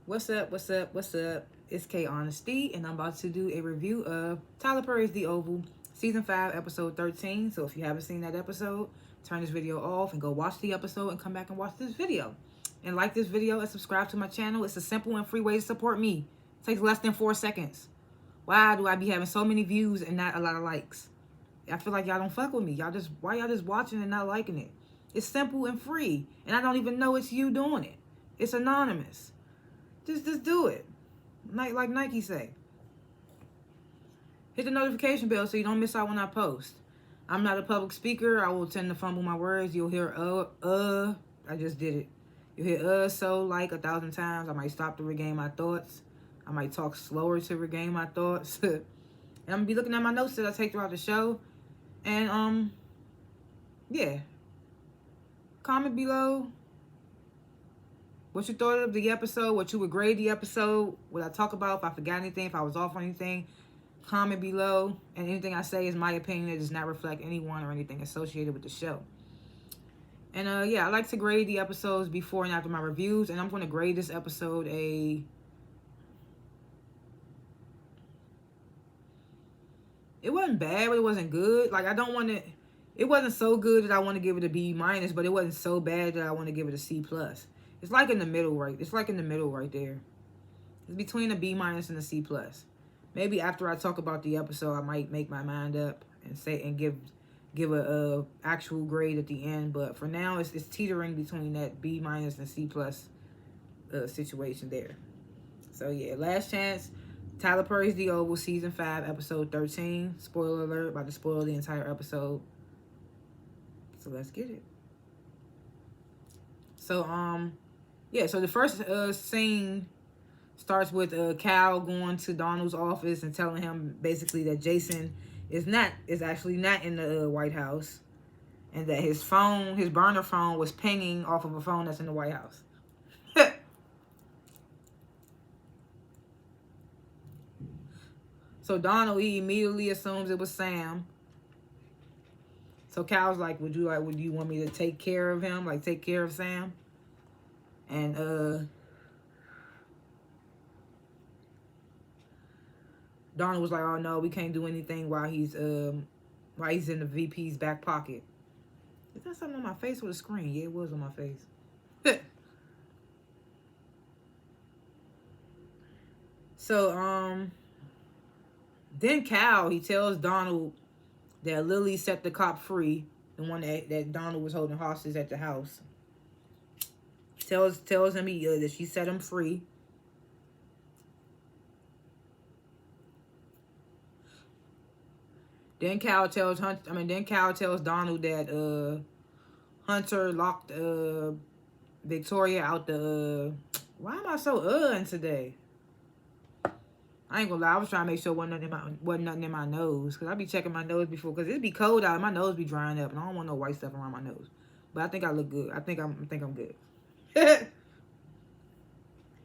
What's up? What's up? What's up? It's K.Honesty, and I'm about to do a review of Tyler Perry's The Oval, Season 5, Episode 13. So if you haven't seen that episode, turn this video off and go watch the episode and come back and watch this video. And like this video and subscribe to my channel. It's a simple and free way to support me. It takes less than 4 seconds. Why do I be having so many views and not a lot of likes? I feel like y'all don't fuck with me. Why y'all just watching and not liking it? It's simple and free, and I don't even know it's you doing it. It's anonymous. Just do it. Like Nike say. Hit the notification bell so you don't miss out when I post. I'm not a public speaker. I will tend to fumble my words. You'll hear I just did it. You'll hear so like 1,000 times. I might stop to regain my thoughts. I might talk slower to regain my thoughts. And I'm gonna be looking at my notes that I take throughout the show. And yeah. Comment below what you thought of the episode, what you would grade the episode, what I talk about, if I forgot anything, if I was off on anything. Comment below. And anything I say is my opinion. It does not reflect anyone or anything associated with the show. And yeah, I like to grade the episodes before and after my reviews. And I'm going to grade this episode a... It wasn't bad, but it wasn't good. Like, I don't want to... It wasn't so good that I want to give it a B-, but it wasn't so bad that I want to give it a C+. It's like in the middle, right? It's like in the middle right there. It's between a B- and a C+. Maybe after I talk about the episode, I might make my mind up and say and give a actual grade at the end. But for now, it's teetering between that B- and C+ situation there. So yeah, last chance. Tyler Perry's The Oval, Season 5, Episode 13. Spoiler alert, about to spoil the entire episode. So let's get it. So, yeah, so the first scene starts with Cal going to Donald's office and telling him basically that Jason is actually not in the White House, and that his burner phone was pinging off of a phone that's in the White House. So Donald, he immediately assumes it was Sam. So Cal's like, would you want me to take care of him? Like, take care of Sam? And Donald was like, oh no, we can't do anything while he's in the VP's back pocket. Is that something on my face or the screen? Yeah, it was on my face. So then Cal, he tells Donald that Lily set the cop free, the one that Donald was holding hostage at the house. Tells him that she set him free. Then Cal tells Donald that Hunter locked Victoria out the why am I so in today? I ain't gonna lie, I was trying to make sure wasn't nothing in my nose, because I be checking my nose before, because it be cold out and my nose be drying up and I don't want no white stuff around my nose. But I think I look good. I think I'm good. I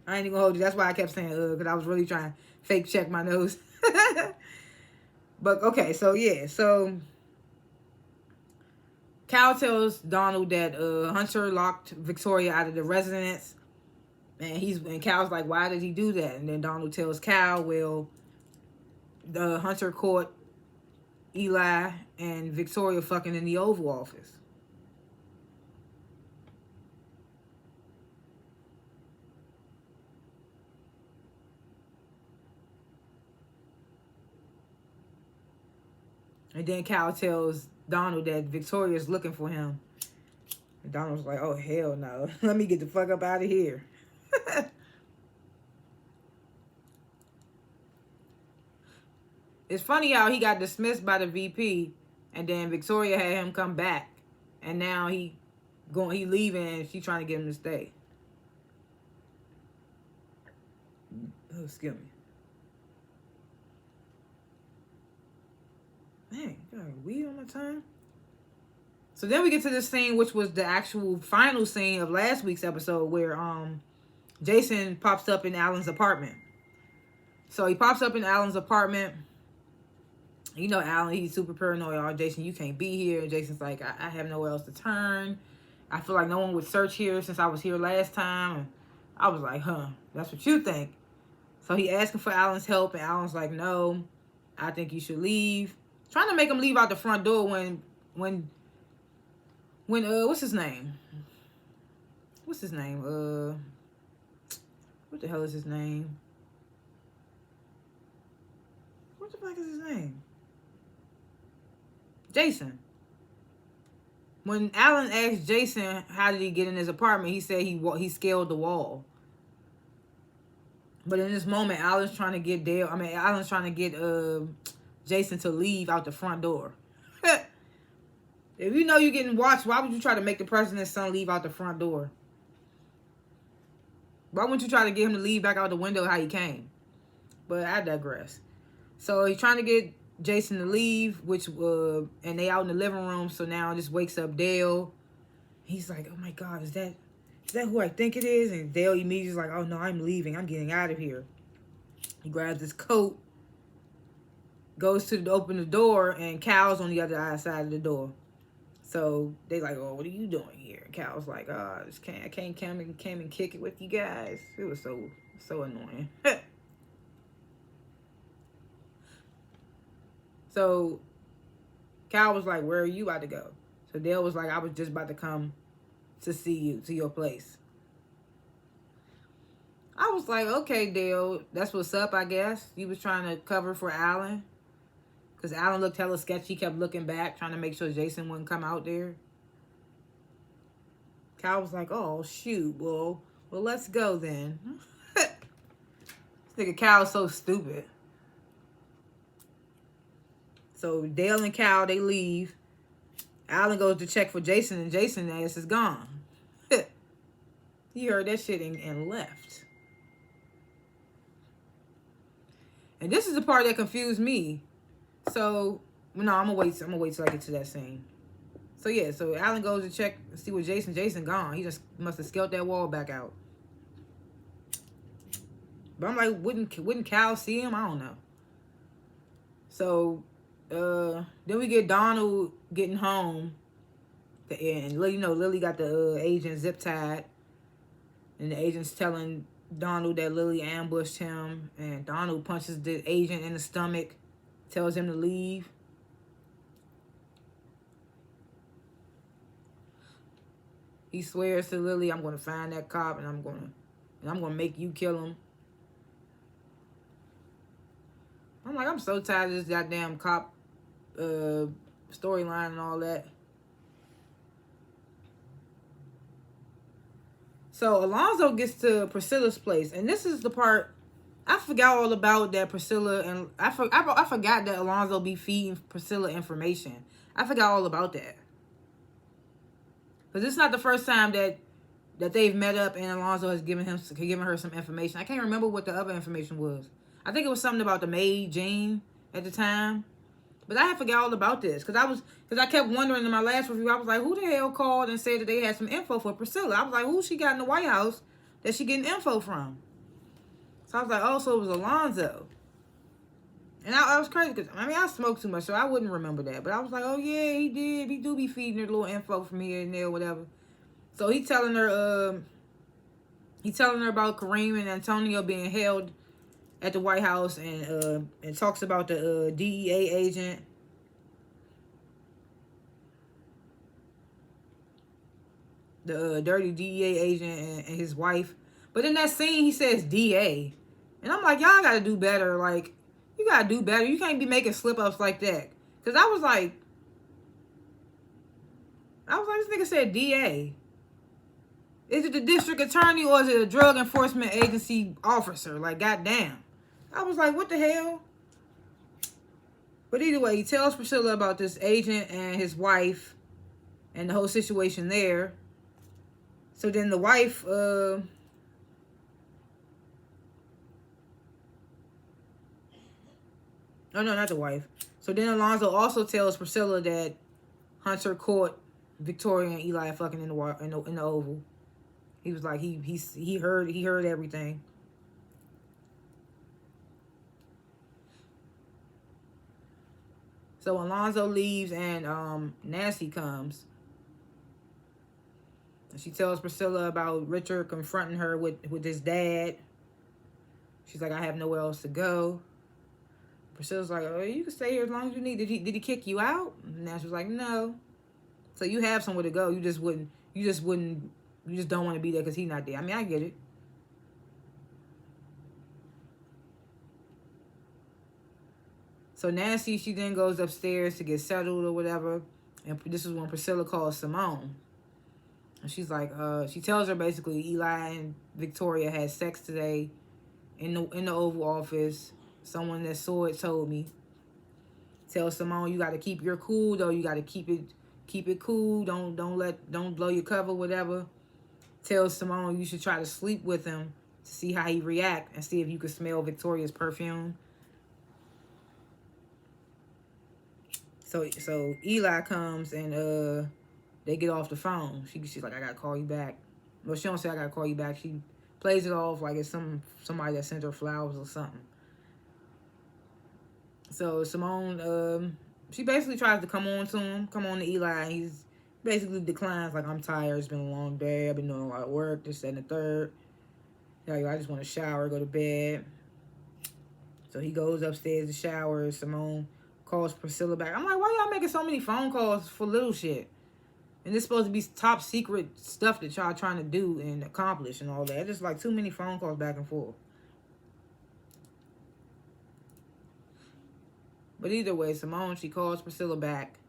ain't even gonna hold you. That's why I kept saying because I was really trying to fake check my nose. But okay, so yeah, so Cal tells Donald that Hunter locked Victoria out of the residence. And Cal's like, why did he do that? And then Donald tells Cal, well, the Hunter caught Eli and Victoria fucking in the Oval Office. And then Cal tells Donald that Victoria's looking for him. And Donald's like, oh, hell no. Let me get the fuck up out of here. It's funny how he got dismissed by the VP, and then Victoria had him come back, and now he leaving, and she trying to get him to stay. Oh, excuse me. Man, got weed on my tongue. So then we get to this scene, which was the actual final scene of last week's episode, where Jason pops up in Alan's apartment. So he pops up in Alan's apartment. You know, Alan, he's super paranoid. Oh, Jason, you can't be here. And Jason's like, I have nowhere else to turn. I feel like no one would search here since I was here last time. I was like, huh, that's what you think. So he asking for Alan's help, and Alan's like, no, I think you should leave. Trying to make him leave out the front door when what's his name? What's his name? What the hell is his name? What the fuck is his name? Jason. When Alan asked Jason how did he get in his apartment, he said he scaled the wall. But in this moment, Alan's trying to get Jason to leave out the front door. If you know you're getting watched, why would you try to make the president's son leave out the front door? Why wouldn't you try to get him to leave back out the window how he came? But I digress. So he's trying to get Jason to leave, and they out in the living room. So now it just wakes up Dale. He's like, oh my God, is that who I think it is? And Dale immediately is like, oh no, I'm leaving. I'm getting out of here. He grabs his coat, goes to open the door, and Cal's on the other side of the door. So they like, oh, what are you doing here? And Cal's like, oh, I can't come and kick it with you guys. It was so annoying. So Cal was like, where are you about to go? So Dale was like, I was just about to come to see you, to your place. I was like, okay, Dale, that's what's up, I guess. You was trying to cover for Alan. Because Alan looked hella sketchy. He kept looking back, trying to make sure Jason wouldn't come out there. Cal was like, oh, shoot. Well, let's go then. This nigga Cal's so stupid. So Dale and Cal, they leave. Alan goes to check for Jason, and Jason's ass is gone. He heard that shit and left. And this is the part that confused me. So, no, I'm gonna wait till I get to that scene. So yeah, so Alan goes to check and see what Jason gone. He just must have scaled that wall back out. But I'm like, wouldn't Cal see him? I don't know. So then we get Donald getting home. And Lily got the agent zip tied. And the agent's telling Donald that Lily ambushed him. And Donald punches the agent in the stomach. Tells him to leave. He swears to Lily, I'm gonna find that cop and I'm gonna make you kill him. I'm like, I'm so tired of this goddamn cop storyline and all that. So Alonzo gets to Priscilla's place, and this is the part I forgot all about, that Priscilla, and I forgot that Alonzo be feeding Priscilla information. I forgot all about that. Because it's not the first time that they've met up and Alonzo has given her some information. I can't remember what the other information was. I think it was something about the maid, Jane, at the time. But I had forgot all about this. Because I kept wondering in my last review, I was like, who the hell called and said that they had some info for Priscilla? I was like, who she got in the White House that she getting info from? So I was like, oh, so it was Alonzo. And I was crazy because, I smoked too much, so I wouldn't remember that. But I was like, oh, yeah, he did. He do be feeding her little info from here and there, whatever. So he telling her about Kareem and Antonio being held at the White House, and talks about the DEA agent. The dirty DEA agent and his wife. But in that scene, he says DA. And I'm like, y'all gotta do better. Like, you gotta do better. You can't be making slip-ups like that. Because I was like, this nigga said DA. Is it the district attorney or is it a drug enforcement agency officer? Like, goddamn. I was like, what the hell? But either way, he tells Priscilla about this agent and his wife and the whole situation there. So then the wife, oh no, not the wife. So then Alonzo also tells Priscilla that Hunter caught Victoria and Eli fucking in the Oval. He was like, he heard everything. So Alonzo leaves and Nancy comes. She tells Priscilla about Richard confronting her with his dad. She's like, I have nowhere else to go. Priscilla's like, oh, you can stay here as long as you need. Did he kick you out? And Nash was like, no. So you have somewhere to go. You just don't want to be there because he's not there. I mean, I get it. So Nancy, she then goes upstairs to get settled or whatever. And this is when Priscilla calls Simone. And she's like, she tells her basically Eli and Victoria had sex today in the Oval Office. Someone that saw it told me. Tell Simone, you got to keep your cool though. You got to keep it cool. Don't blow your cover, whatever. Tell Simone you should try to sleep with him to see how he react and see if you can smell Victoria's perfume. So Eli comes and they get off the phone. She's like, I gotta call you back. Well, she don't say I gotta call you back. She plays it off like it's somebody that sent her flowers or something. So Simone, she basically tries to come on to Eli, and he's basically declines like, I'm tired. It's been a long day. I've been doing a lot of work. This, that, and the third. Like, I just want to shower, go to bed. So he goes upstairs to shower. Simone calls Priscilla back. I'm like, why y'all making so many phone calls for little shit? And this supposed to be top secret stuff that y'all trying to do and accomplish and all that. It's just like too many phone calls back and forth. But either way, Simone, she calls Priscilla back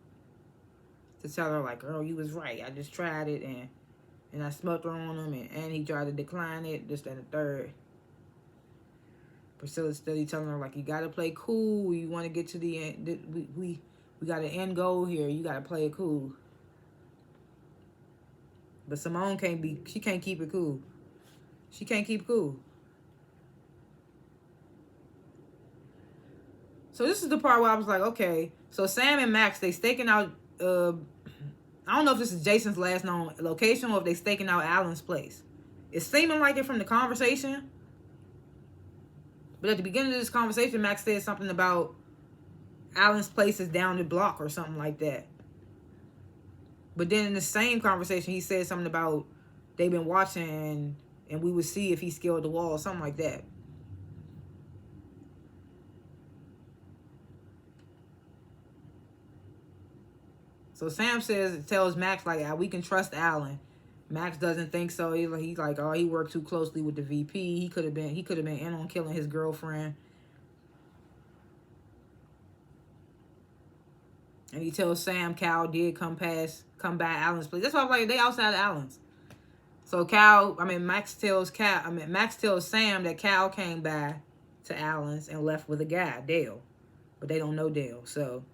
to tell her, like, girl, you was right. I just tried it, and I smoked her on him, and he tried to decline it, this, that, and the third. Priscilla's steady telling her, like, you got to play cool. You want to get to the end. We got an end goal here. You got to play it cool. But Simone she can't keep it cool. She can't keep cool. So this is the part where I was like, okay. So Sam and Max, they staking out, I don't know if this is Jason's last known location or if they staking out Alan's place. It's seeming like it from the conversation. But at the beginning of this conversation, Max said something about Alan's place is down the block or something like that. But then in the same conversation, he said something about they've been watching and we would see if he scaled the wall or something like that. So Sam tells Max, like, we can trust Alan. Max doesn't think so. He's like, oh, he worked too closely with the VP. He could have been in on killing his girlfriend. And he tells Sam Cal did come by Alan's place. That's why I was like, they outside of Alan's. So Max tells Sam that Cal came by to Alan's and left with a guy, Dale. But they don't know Dale, so.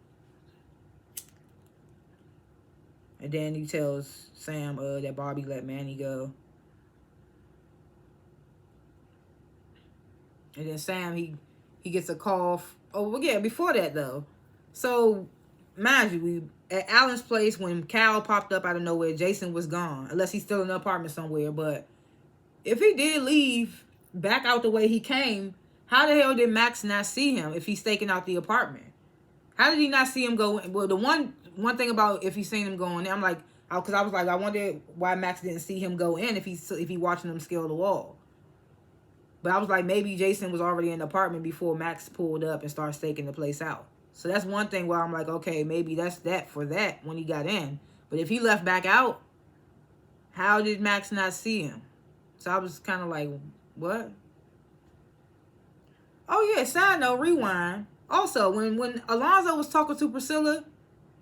And then he tells Sam that Bobby let Manny go. And then Sam, he gets a call. Before that, though. So, mind you, at Alan's place, when Cal popped up out of nowhere, Jason was gone. Unless he's still in the apartment somewhere. But if he did leave back out the way he came, how the hell did Max not see him if he's staking out the apartment? How did he not see him go in? Well, the one thing about if he's seen him going in, I'm like, because I was like, I wonder why Max didn't see him go in if he watching him scale the wall. But I was like, maybe Jason was already in the apartment before Max pulled up and started staking the place out. So that's one thing where I'm like, okay, maybe that's that for that when he got in. But if he left back out, how did Max not see him? So I was kind of like, what? Oh, yeah, side note, rewind. Also, when Alonzo was talking to Priscilla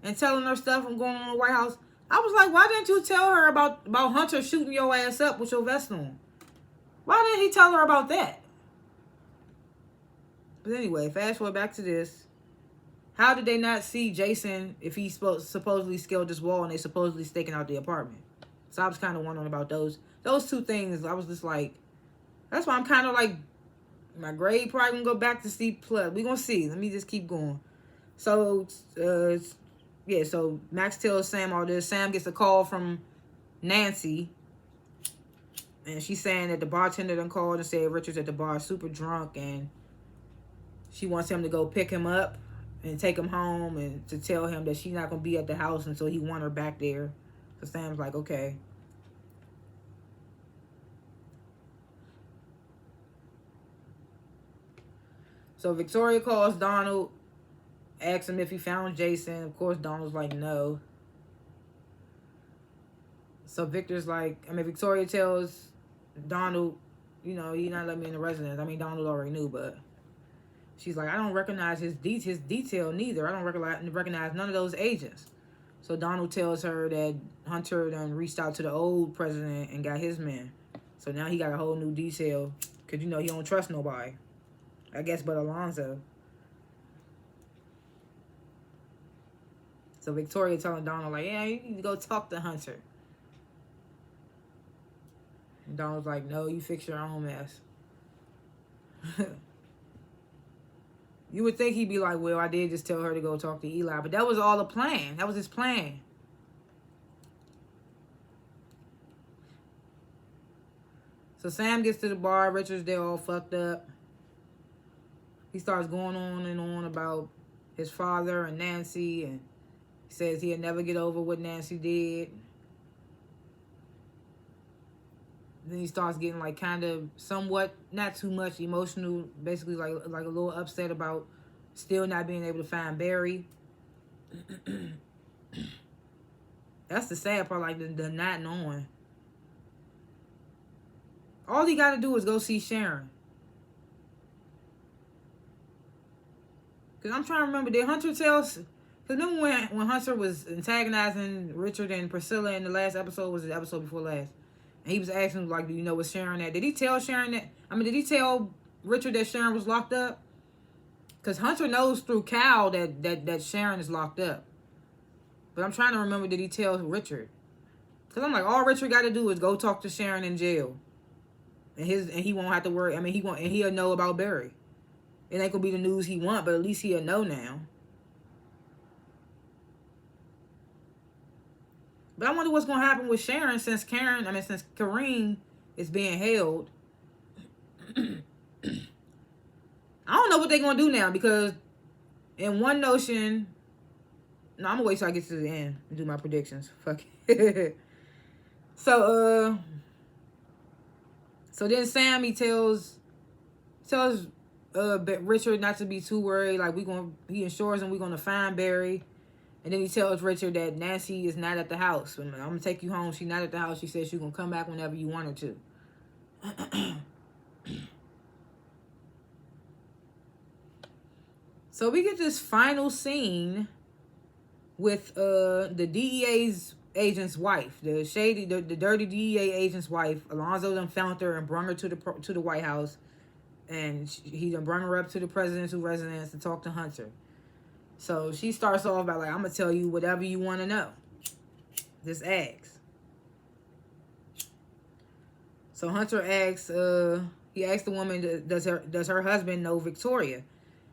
and telling her stuff and going on the White House, I was like, why didn't you tell her about Hunter shooting your ass up with your vest on? Why didn't he tell her about that? But anyway, fast forward back to this. How did they not see Jason if he supposedly scaled this wall and they supposedly staking out the apartment? So I was kind of wondering about those two things. I was just like, that's why I'm kind of like, my grade probably gonna go back to C+. We're gonna see. Let me just keep going. So, so Max tells Sam all this. Sam gets a call from Nancy. And she's saying that the bartender done called and said Richard's at the bar super drunk. And she wants him to go pick him up and take him home. And to tell him that she's not going to be at the house until he want her back there. So Sam's like, okay. So Victoria calls Donald, asks him if he found Jason. Of course, Donald's like, no. So Victoria tells Donald, you know, he not let me in the residence. I mean, Donald already knew, but she's like, I don't recognize his detail neither. I don't recognize none of those agents. So Donald tells her that Hunter done reached out to the old president and got his men. So now he got a whole new detail. Because, you know, he don't trust nobody. I guess but Alonzo. So Victoria telling Donald, like, yeah, you need to go talk to Hunter. And Donald's like, no, you fix your own mess. You would think he'd be like, well, I did just tell her to go talk to Eli. But that was all a plan. That was his plan. So Sam gets to the bar. Richard's there all fucked up. He starts going on and on about his father and Nancy. And he says he'll never get over what Nancy did. Then he starts getting like kind of somewhat, not too much emotional, basically like a little upset about still not being able to find Barry. That's the sad part, like the not knowing. All he got to do is go see Sharon. Because I'm trying to remember, did Hunter tell... Because remember when Hunter was antagonizing Richard and Priscilla in the last episode, was the episode before last? And he was asking, like, do you know where Sharon at? Did he tell Sharon that... I mean, did he tell Richard that Sharon was locked up? Because Hunter knows through Cal that Sharon is locked up. But I'm trying to remember, did he tell Richard? Because I'm like, all Richard got to do is go talk to Sharon in jail. And he won't have to worry. I mean, he'll know about Barry. It ain't going to be the news he want, but at least he'll know now. But I wonder what's going to happen with Sharon since Kareem is being held. I don't know what they're going to do now because in one notion... No, I'm going to wait till I get to the end and do my predictions. Fuck it. So then Sam, he tells Richard not to be too worried. Like, he assures him we're going to find Barry. And then he tells Richard that Nancy is not at the house. I'm going to take you home. She's not at the house. She says she's going to come back whenever you want her to. So we get this final scene with the DEA's agent's wife, the dirty DEA agent's wife. Alonzo done found her and brought her to the White House. And he done brought her up to the presidential residence to talk to Hunter. So she starts off by like, I'm going to tell you whatever you want to know. Just ask. So Hunter asks, he asked the woman, does her husband know Victoria?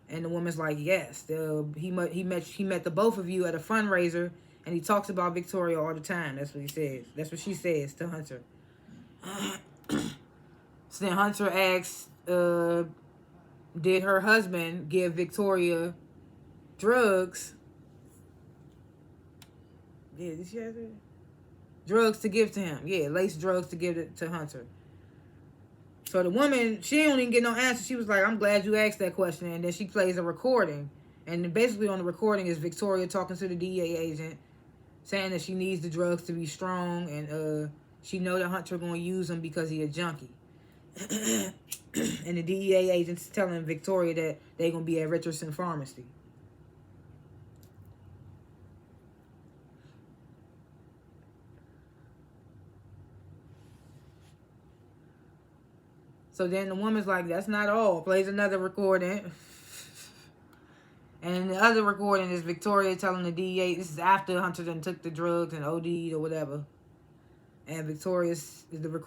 And the woman's like, yes. He met the both of you at a fundraiser, and he talks about Victoria all the time. That's what he says. That's what she says to Hunter. So then Hunter asks, did her husband give Victoria drugs? Yeah, did she have it? Drugs to give to him. Yeah, laced drugs to give it to Hunter. So the woman, she don't even get no answer. She was like, I'm glad you asked that question. And then she plays a recording. And basically on the recording is Victoria talking to the DEA agent, saying that she needs the drugs to be strong. And she know that Hunter going to use them because he a junkie. And the DEA agent's telling Victoria that they going to be at Richardson Pharmacy. So then the woman's like, that's not all. Plays another recording. And the other recording is Victoria telling the DEA, this is after Hunter done took the drugs and OD'd or whatever. And Victoria's telling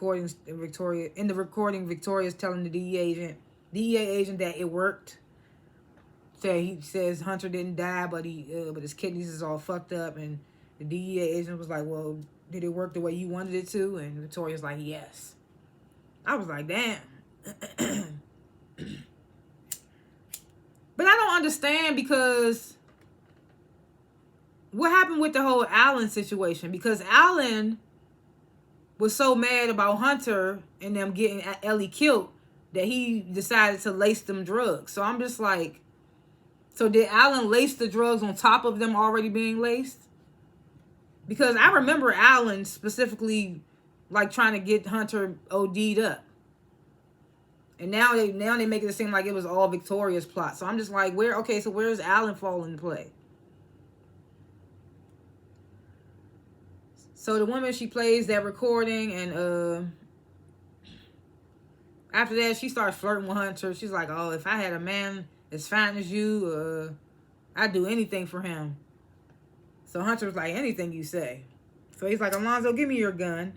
the DEA agent that it worked. So he says Hunter didn't die, but his kidneys is all fucked up. And the DEA agent was like, well, did it work the way you wanted it to? And Victoria's like, yes. I was like, damn. But I don't understand because what happened with the whole Allen situation? Because Allen was so mad about Hunter and them getting Ellie killed. that he decided to lace them drugs. So I'm just like, so did Alan lace the drugs on top of them already being laced? Because I remember Alan specifically like trying to get Hunter OD'd up. And now they make it seem like it was all Victoria's plot. So I'm just like, so where's Alan fall into play? So the woman, she plays that recording, and after that she starts flirting with Hunter. She's like, oh, if I had a man as fine as you, I'd do anything for him. So Hunter's like, anything you say. So he's like, Alonzo, give me your gun.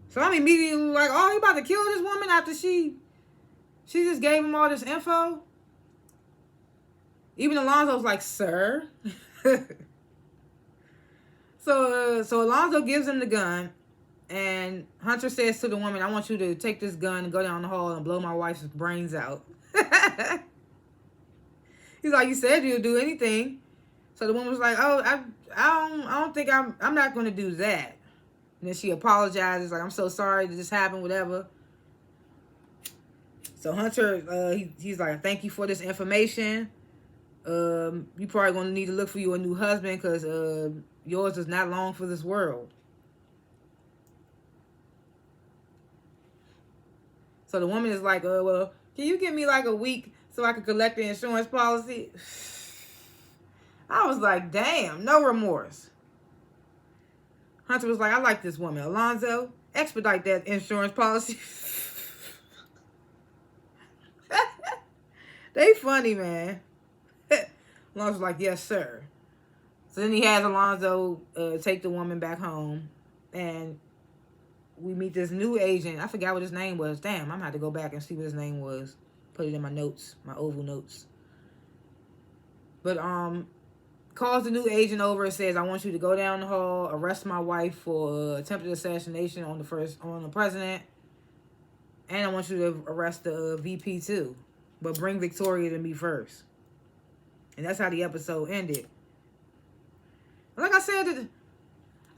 So I'm immediately like, oh, he about to kill this woman after she just gave him all this info. Even Alonzo's like, sir. So Alonzo gives him the gun, and Hunter says to the woman, I want you to take this gun and go down the hall and blow my wife's brains out. He's like, you said you'll do anything. So the woman was like, oh, I don't think I'm not going to do that. And then she apologizes, like, I'm so sorry that this happened, whatever. So Hunter, he's like, thank you for this information. You probably going to need to look for you a new husband, because yours is not long for this world. So the woman is like, well, can you give me like a week so I can collect the insurance policy? I was like, damn, no remorse. Hunter was like, I like this woman. Alonzo, expedite that insurance policy. They funny, man. Alonzo's like, yes, sir. So then he has Alonzo take the woman back home, and we meet this new agent. I forgot what his name was. Damn, I'm going to have to go back and see what his name was. Put it in my notes, my oval notes. But calls the new agent over and says, I want you to go down the hall, arrest my wife for attempted assassination on the president, and I want you to arrest the VP too. But bring Victoria to me first. And that's how the episode ended. Like I said,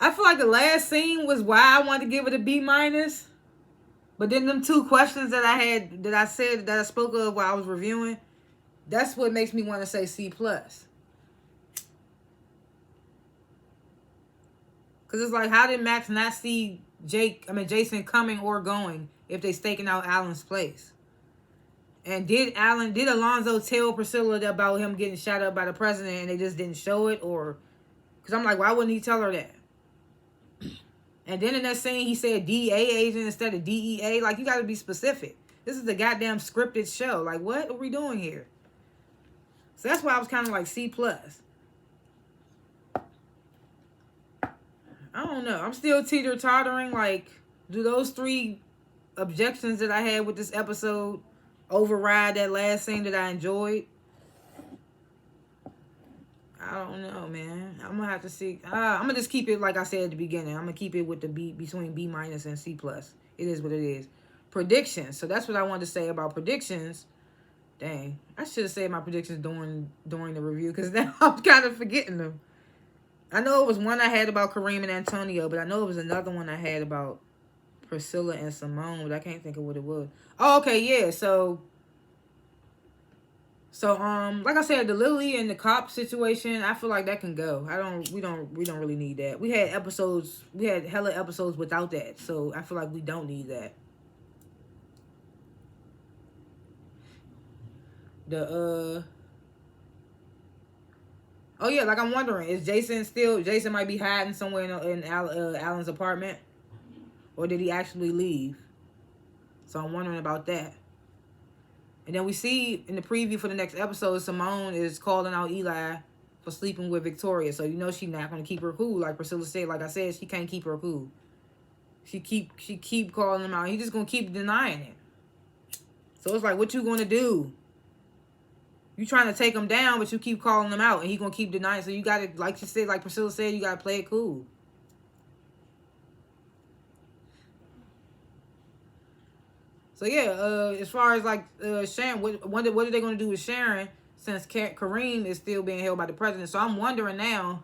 I feel like the last scene was why I wanted to give it a B-. But then them two questions that I spoke of while I was reviewing, that's what makes me want to say C+. Because it's like, how did Max not see Jason coming or going if they staking out Alan's place? And did Alonzo tell Priscilla about him getting shot up by the president and they just didn't show it? Or, because I'm like, why wouldn't he tell her that? And then in that scene, he said DA agent instead of DEA. Like, you got to be specific. This is a goddamn scripted show. Like, what are we doing here? So that's why I was kind of like C+. I don't know. I'm still teeter-tottering. Like, do those 3 objections that I had with this episode override that last scene that I enjoyed? I don't know, man. I'm gonna have to see. I'm gonna just keep it like I said at the beginning. I'm gonna keep it with the B, between B- and C+. It is what it is. Predictions. So that's what I wanted to say about predictions. Dang, I should have said my predictions during the review, because now I'm kind of forgetting them. I know it was one I had about Kareem and Antonio, but I know it was another one I had about Priscilla and Simone, but I can't think of what it was. Oh, okay, yeah. So like I said, the Lily and the cop situation, I feel like that can go. We don't really need that. We had hella episodes without that, so I feel like we don't need that. Oh yeah, like I'm wondering, is Jason might be hiding somewhere in Alan's apartment, or did he actually leave? So I'm wondering about that. And then we see in the preview for the next episode, Simone is calling out Eli for sleeping with Victoria. So you know she's not going to keep her cool. Like Priscilla said, like I said, she can't keep her cool. She keep calling him out. He's just going to keep denying it. So it's like, what you going to do? You trying to take him down, but you keep calling him out, and he going to keep denying. So you got to, like she said, like Priscilla said, you got to play it cool. So yeah, as far as like Sharon, what are they going to do with Sharon since Kareem is still being held by the president? So I'm wondering now,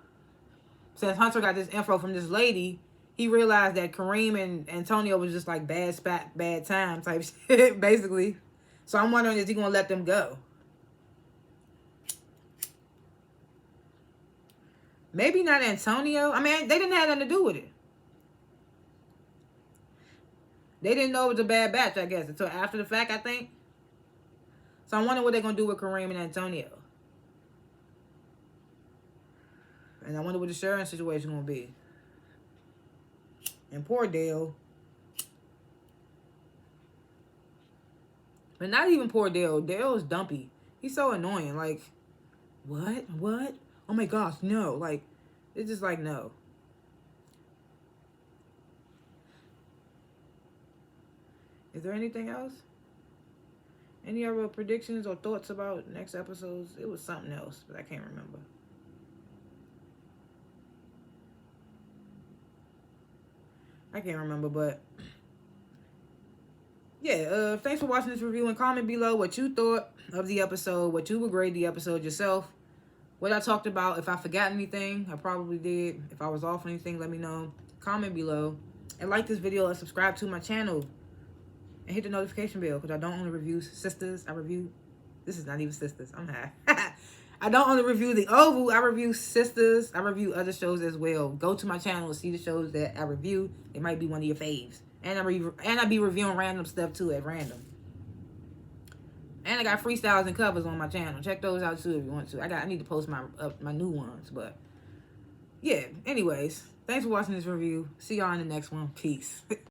since Hunter got this info from this lady, he realized that Kareem and Antonio was just like bad time type shit, basically. So I'm wondering, is he going to let them go? Maybe not Antonio. I mean, they didn't have nothing to do with it. They didn't know it was a bad batch, I guess, until after the fact, I think. So I'm wondering what they're going to do with Kareem and Antonio. And I wonder what the sharing situation going to be. And poor Dale. But not even poor Dale. Dale is dumpy. He's so annoying. Like, what? What? Oh my gosh, no. Like, it's just like, no. Is there anything else? Any other predictions or thoughts about next episodes? It was something else, but I can't remember. I can't remember, but yeah, thanks for watching this review, and comment below what you thought of the episode, what you would grade the episode yourself, what I talked about. If I forgot anything, I probably did. If I was off on anything, let me know. Comment below, and like this video, and subscribe to my channel, and hit the notification bell, because I don't only review sisters. I review, this is not even sisters, I'm high. I don't only review The Oval, I review sisters. I review other shows as well. Go to my channel and see the shows that I review. It might be one of your faves. And I be reviewing random stuff too at random. And I got freestyles and covers on my channel. Check those out too if you want to. I need to post my new ones, but yeah. Anyways, thanks for watching this review. See y'all in the next one. Peace.